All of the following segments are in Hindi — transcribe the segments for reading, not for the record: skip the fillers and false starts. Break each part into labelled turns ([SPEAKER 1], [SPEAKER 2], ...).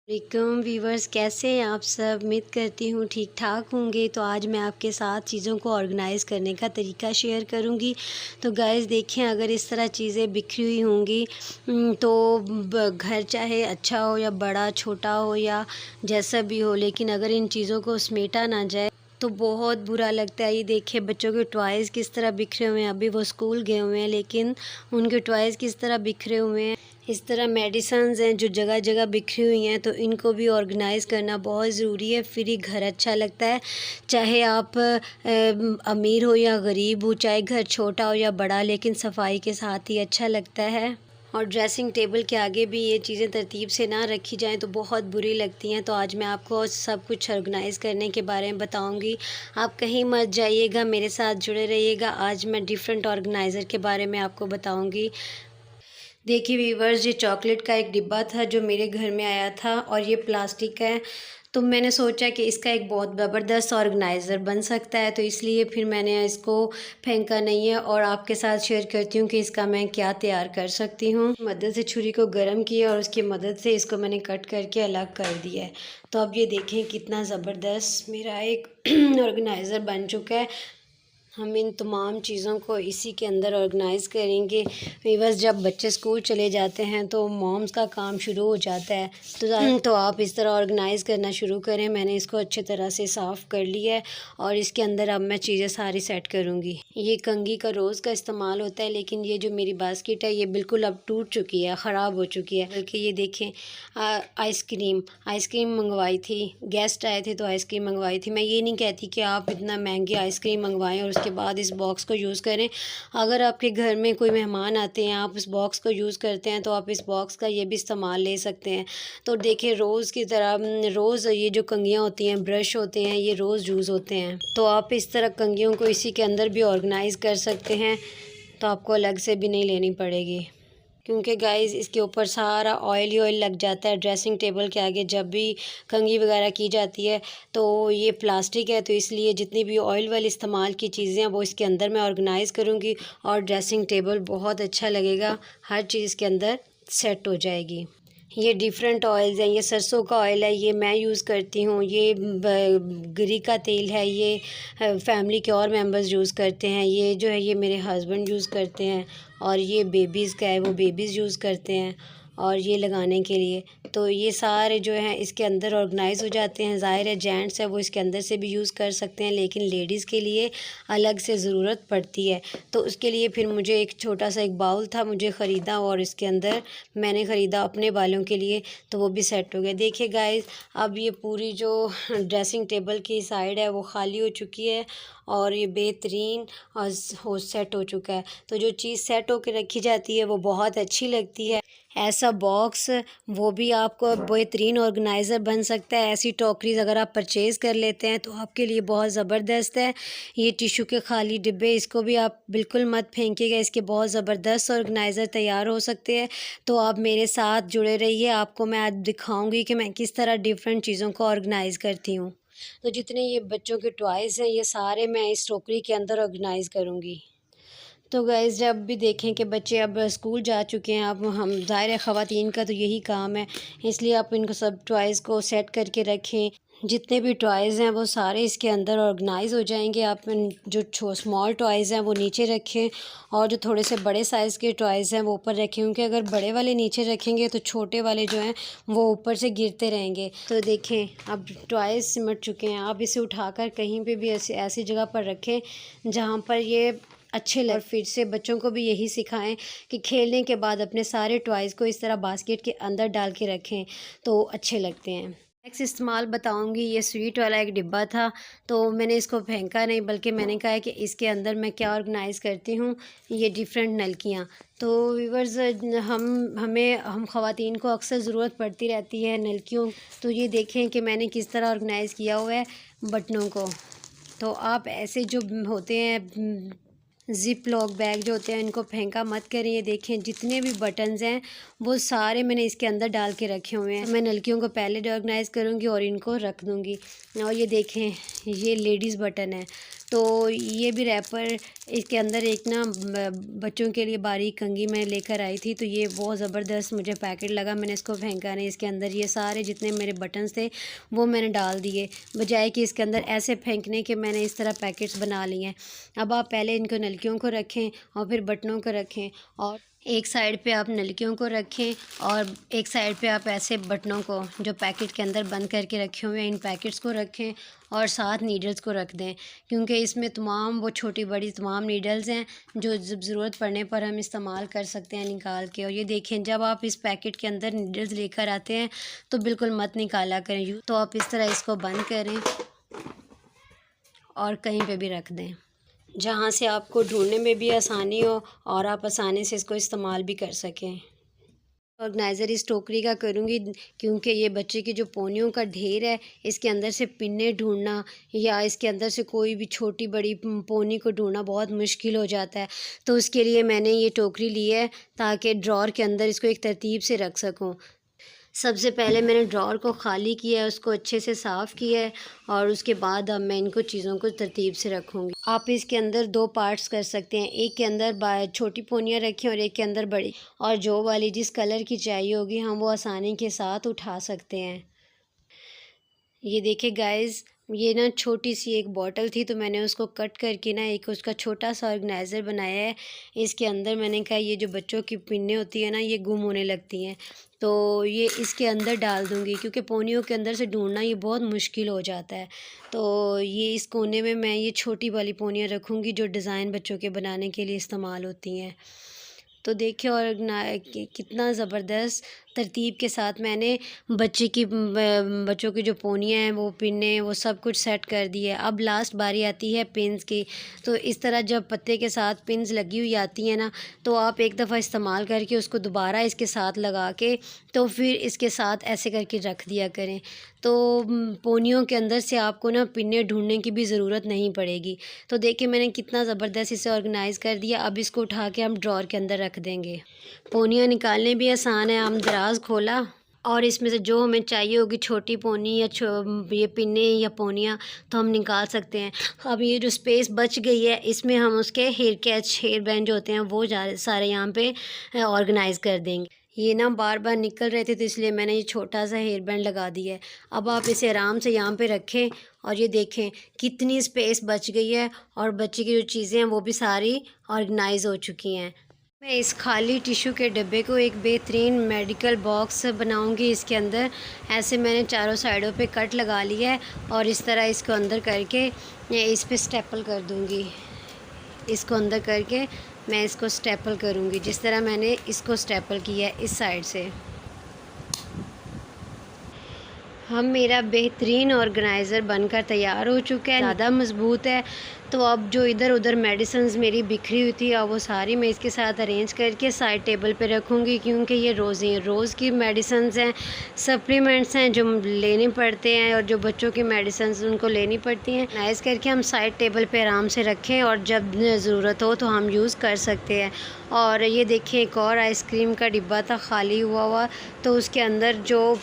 [SPEAKER 1] वालेकुम वीवर्स, कैसे हैं आप सब। उम्मीद करती हूँ ठीक ठाक होंगे। तो आज मैं आपके साथ चीज़ों को ऑर्गेनाइज़ करने का तरीका शेयर करूँगी। तो गाइस देखें, अगर इस तरह चीज़ें बिखरी हुई होंगी तो घर चाहे अच्छा हो या बड़ा छोटा हो या जैसा भी हो, लेकिन अगर इन चीज़ों को समेटा ना जाए तो बहुत बुरा लगता है। ये देखिए बच्चों के टॉयज़ किस तरह बिखरे हुए हैं। अभी वो स्कूल गए हुए हैं लेकिन उनके टॉयज़ किस तरह बिखरे हुए हैं। इस तरह मेडिसन्स हैं जो जगह जगह बिखरी हुई हैं, तो इनको भी ऑर्गेनाइज़ करना बहुत ज़रूरी है, फिर ही घर अच्छा लगता है। चाहे आप अमीर हो या गरीब हो, चाहे घर छोटा हो या बड़ा, लेकिन सफाई के साथ ही अच्छा लगता है। और ड्रेसिंग टेबल के आगे भी ये चीज़ें तरतीब से ना रखी जाएँ तो बहुत बुरी लगती हैं। तो आज मैं आपको सब कुछ ऑर्गेनाइज़ करने के बारे में बताऊँगी। आप कहीं मत जाइएगा, मेरे साथ जुड़े रहिएगा। आज मैं डिफरेंट ऑर्गेनाइज़र के बारे में आपको बताऊँगी। देखिए वीवर्स, ये चॉकलेट का एक डिब्बा था जो मेरे घर में आया था और ये प्लास्टिक का है। तो मैंने सोचा कि इसका एक बहुत ज़बरदस्त ऑर्गेनाइज़र बन सकता है, तो इसलिए फिर मैंने इसको फेंका नहीं है और आपके साथ शेयर करती हूँ कि इसका मैं क्या तैयार कर सकती हूँ। मदद से छुरी को गर्म किया और उसकी मदद से इसको मैंने कट करके अलग कर दिया है। तो अब ये देखें कितना ज़बरदस्त मेरा एक ऑर्गेनाइज़र बन चुका है। हम इन तमाम चीज़ों को इसी के अंदर ऑर्गेनाइज़ करेंगे। वीवर्स, जब बच्चे स्कूल चले जाते हैं तो मॉम्स का काम शुरू हो जाता है, तो आप इस तरह ऑर्गेनाइज़ करना शुरू करें। मैंने इसको अच्छे तरह से साफ़ कर लिया है और इसके अंदर अब मैं चीज़ें सारी सेट करूँगी। ये कंघी का रोज़ का इस्तेमाल होता है, लेकिन ये जो मेरी बास्केट है ये बिल्कुल अब टूट चुकी है, ख़राब हो चुकी है। बल्कि ये देखें, आइसक्रीम मंगवाई थी, गेस्ट आए थे तो आइसक्रीम मंगवाई थी। मैं ये नहीं कहती कि आप इतना महंगी आइसक्रीम मंगवाएं और उसके बाद इस बॉक्स को यूज़ करें। अगर आपके घर में कोई मेहमान आते हैं, आप इस बॉक्स को यूज़ करते हैं, तो आप इस बॉक्स का ये भी इस्तेमाल ले सकते हैं। तो देखिए रोज़ की तरह रोज़ ये जो कंघियाँ होती हैं, ब्रश होते हैं, ये रोज़ यूज़ होते हैं। तो आप इस तरह कंघियों को इसी के अंदर भी ऑर्गेनाइज़ कर सकते हैं, तो आपको अलग से भी नहीं लेनी पड़ेगी। क्योंकि गाइस इसके ऊपर सारा ऑयल ही ऑयल लग जाता है। ड्रेसिंग टेबल के आगे जब भी कंघी वगैरह की जाती है तो ये प्लास्टिक है, तो इसलिए जितनी भी ऑयल वाली इस्तेमाल की चीज़ें हैं वो इसके अंदर मैं ऑर्गेनाइज़ करूँगी और ड्रेसिंग टेबल बहुत अच्छा लगेगा। हर चीज़ के अंदर सेट हो जाएगी। ये डिफरेंट ऑयल्स हैं। ये सरसों का ऑयल है, ये मैं यूज़ करती हूँ। ये गिरी का तेल है, ये फैमिली के और मेंबर्स यूज़ करते हैं। ये जो है ये मेरे हस्बैंड यूज़ करते हैं और ये बेबीज़ का है, वो बेबीज़ यूज़ करते हैं और ये लगाने के लिए। तो ये सारे जो हैं इसके अंदर ऑर्गेनाइज़ हो जाते हैं। ज़ाहिर है जेंट्स है वो इसके अंदर से भी यूज़ कर सकते हैं, लेकिन लेडीज़ के लिए अलग से ज़रूरत पड़ती है। तो उसके लिए फिर मुझे एक छोटा सा एक बाउल था, मुझे ख़रीदा और इसके अंदर मैंने ख़रीदा अपने बालों के लिए, तो वो भी सेट हो गया। देखिए गाइस, अब ये पूरी जो ड्रेसिंग टेबल की साइड है वो खाली हो चुकी है और ये बेहतरीन और हो सेट हो चुका है। तो जो चीज़ सेट होकर रखी जाती है वो बहुत अच्छी लगती है। ऐसा बॉक्स वो भी आपको बेहतरीन ऑर्गेनाइज़र बन सकता है। ऐसी टोकरीज़ अगर आप परचेज़ कर लेते हैं तो आपके लिए बहुत ज़बरदस्त है। ये टिशू के खाली डिब्बे, इसको भी आप बिल्कुल मत फेंकिएगा, इसके बहुत ज़बरदस्त ऑर्गेनाइज़र तैयार हो सकते हैं। तो आप मेरे साथ जुड़े रहिए, आपको मैं आज दिखाऊंगी कि मैं किस तरह डिफरेंट चीज़ों को ऑर्गेनाइज़ करती हूँ। तो जितने ये बच्चों के टॉयज़ हैं ये सारे मैं इस टोकरी के अंदर ऑर्गेनाइज़ करूँगी। तो गाइज़, जब भी देखें कि बच्चे अब स्कूल जा चुके हैं, अब हम ज़ाहिर है ख़वातीन का तो यही काम है, इसलिए आप इनको सब टॉयज़ को सेट करके रखें। जितने भी टॉयज़ हैं वो सारे इसके अंदर ऑर्गेनाइज़ हो जाएंगे। आप जो स्मॉल टॉयज़ हैं वो नीचे रखें और जो थोड़े से बड़े साइज़ के टॉयज़ हैं वो ऊपर रखें, क्योंकि अगर बड़े वाले नीचे रखेंगे तो छोटे वाले जो हैं वो ऊपर से गिरते रहेंगे। तो देखें अब टॉयज़ सिमट चुके हैं। आप इसे उठाकर कहीं पे भी ऐसी जगह पर रखें जहाँ पर ये अच्छे लगे। और फिर से बच्चों को भी यही सिखाएं कि खेलने के बाद अपने सारे टॉयज़ को इस तरह बास्केट के अंदर डाल के रखें तो अच्छे लगते हैं। नेक्स्ट इस्तेमाल बताऊंगी। ये स्वीट वाला एक डिब्बा था, तो मैंने इसको फेंका नहीं, बल्कि मैंने कहा है कि इसके अंदर मैं क्या ऑर्गेनाइज़ करती हूँ, ये डिफरेंट नलकियाँ। तो व्यूअर्स, हम ख़वातीन को अक्सर ज़रूरत पड़ती रहती है नलकियों। तो ये देखें कि मैंने किस तरह ऑर्गेनाइज़ किया हुआ है बटनों को। तो आप ऐसे जो होते हैं ज़िप लॉक बैग जो होते हैं इनको फेंका मत करें। ये देखें जितने भी बटन्स हैं वो सारे मैंने इसके अंदर डाल के रखे हुए हैं। मैं नलकियों को पहले ऑर्गेनाइज़ करूँगी और इनको रख दूँगी। और ये देखें ये लेडीज़ बटन है, तो ये भी रैपर, इसके अंदर एक ना बच्चों के लिए बारीक कंघी मैं लेकर आई थी, तो ये बहुत ज़बरदस्त मुझे पैकेट लगा। मैंने इसको फेंका नहीं, इसके अंदर ये सारे जितने मेरे बटन्स थे वो मैंने डाल दिए, बजाय कि इसके अंदर ऐसे फेंकने के मैंने इस तरह पैकेट्स बना लिए हैं। अब आप पहले इनको नलकियों को रखें और फिर बटनों को रखें, और एक साइड पे आप नलकियों को रखें और एक साइड पे आप ऐसे बटनों को जो पैकेट के अंदर बंद करके रखे हुए हैं इन पैकेट्स को रखें, और साथ नीडल्स को रख दें, क्योंकि इसमें तमाम वो छोटी बड़ी तमाम नीडल्स हैं जो जब ज़रूरत पड़ने पर हम इस्तेमाल कर सकते हैं निकाल के। और ये देखें, जब आप इस पैकेट के अंदर नीडल्स लेकर आते हैं तो बिल्कुल मत निकाला करें। तो आप इस तरह इसको बंद करें और कहीं पे भी रख दें जहाँ से आपको ढूंढने में भी आसानी हो और आप आसानी से इसको इस्तेमाल भी कर सकें। ऑर्गेनाइज़र इस टोकरी का करूँगी क्योंकि ये बच्चे की जो पोनियों का ढेर है, इसके अंदर से पिन्ने ढूंढना या इसके अंदर से कोई भी छोटी बड़ी पोनी को ढूंढना बहुत मुश्किल हो जाता है। तो उसके लिए मैंने ये टोकरी ली है ताकि ड्रॉर के अंदर इसको एक तरतीब से रख सकूँ। सबसे पहले मैंने ड्रॉर को ख़ाली किया है, उसको अच्छे से साफ़ किया है, और उसके बाद अब मैं इनको चीज़ों को तरतीब से रखूँगी। आप इसके अंदर 2 पार्ट्स कर सकते हैं, एक के अंदर छोटी पोनियाँ रखें और एक के अंदर बड़ी, और जो वाली जिस कलर की चाहिए होगी हम वो आसानी के साथ उठा सकते हैं। ये देखिए गाइज़, ये ना छोटी सी एक बॉटल थी तो मैंने उसको कट करके ना एक उसका छोटा सा ऑर्गेनाइज़र बनाया है। इसके अंदर मैंने कहा ये जो बच्चों की पिन्नें होती है ना ये गुम होने लगती हैं, तो ये इसके अंदर डाल दूँगी क्योंकि पोनियों के अंदर से ढूंढना ये बहुत मुश्किल हो जाता है। तो ये इस कोने में मैं ये छोटी वाली पोनियाँ रखूँगी जो डिज़ाइन बच्चों के बनाने के लिए इस्तेमाल होती हैं। तो देखिए और कितना ज़बरदस्त तरतीब के साथ मैंने बच्चों की जो पोनियाँ हैं वो पिन्ने वो सब कुछ सेट कर दिया है। अब लास्ट बारी आती है पिन्स की। तो इस तरह जब पत्ते के साथ पिन्स लगी हुई आती हैं ना, तो आप एक दफ़ा इस्तेमाल करके उसको दोबारा इसके साथ लगा के तो फिर इसके साथ ऐसे करके रख दिया करें। तो पोनियों के अंदर से आपको ना पिन्ने ढूंढने की भी ज़रूरत नहीं पड़ेगी। तो देखिए मैंने कितना ज़बरदस्त इसे ऑर्गेनाइज़ कर दिया। अब इसको उठा के हम ड्रॉर के अंदर रख देंगे। पोनियाँ निकालने भी आसान है। हम दराज खोला और इसमें से जो हमें चाहिए होगी छोटी पोनी या ये पिन्ने या पोनियाँ तो हम निकाल सकते हैं। अब ये जो स्पेस बच गई है इसमें हम उसके हेयर कैच हेयर बैंड जो होते हैं वो सारे यहाँ पे ऑर्गेनाइज़ कर देंगे। ये ना बार बार निकल रहे थे तो इसलिए मैंने ये छोटा सा हेयर बैंड लगा दिया है। अब आप इसे आराम से यहाँ पे रखें और ये देखें कितनी स्पेस बच गई है और बच्चे की जो चीज़ें हैं वो भी सारी ऑर्गेनाइज़ हो चुकी हैं। मैं इस खाली टिश्यू के डब्बे को एक बेहतरीन मेडिकल बॉक्स बनाऊंगी। इसके अंदर ऐसे मैंने चारों साइडों पे कट लगा लिया है और इस तरह इसको अंदर करके इस पे स्टेपल कर दूंगी। इसको अंदर करके मैं इसको स्टेपल करूंगी जिस तरह मैंने इसको स्टेपल किया है इस साइड से। हम मेरा बेहतरीन ऑर्गेनाइज़र बनकर तैयार हो चुका है, ज़्यादा मज़बूत है। तो अब जो इधर उधर मेडिसिन्स मेरी बिखरी हुई थी अब वो सारी मैं इसके साथ अरेंज करके साइड टेबल पे रखूँगी, क्योंकि ये रोज़ की मेडिसिन्स हैं, सप्लीमेंट्स हैं जो लेने पड़ते हैं और जो बच्चों की मेडिसिन्स उनको लेनी पड़ती हैं। ऑर्गेनाइज करके हम साइड टेबल पे आराम से रखें और जब ज़रूरत हो तो हम यूज़ कर सकते हैं। और ये देखिए एक और आइसक्रीम का डिब्बा था खाली हुआ, तो उसके अंदर जो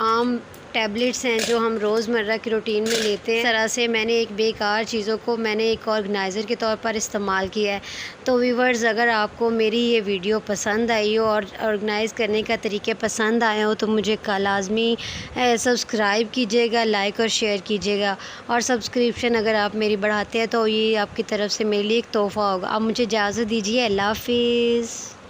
[SPEAKER 1] आम टैबलेट्स हैं जो हम रोज़मर्रा की रूटीन में लेते हैं, इस तरह से मैंने एक बेकार चीज़ों को मैंने एक ऑर्गेनाइज़र के तौर पर इस्तेमाल किया है। तो व्यूअर्स, अगर आपको मेरी ये वीडियो पसंद आई हो और ऑर्गेनाइज़ करने का तरीके पसंद आए हो तो मुझे लाज़मी सब्सक्राइब कीजिएगा, लाइक और शेयर कीजिएगा, और सब्सक्रिप्शन अगर आप मेरी बढ़ाते हैं तो ये आपकी तरफ से मेरे लिए एक तोहफ़ा होगा। अब मुझे इजाज़त दीजिए। अल्लाह हाफ़िज़।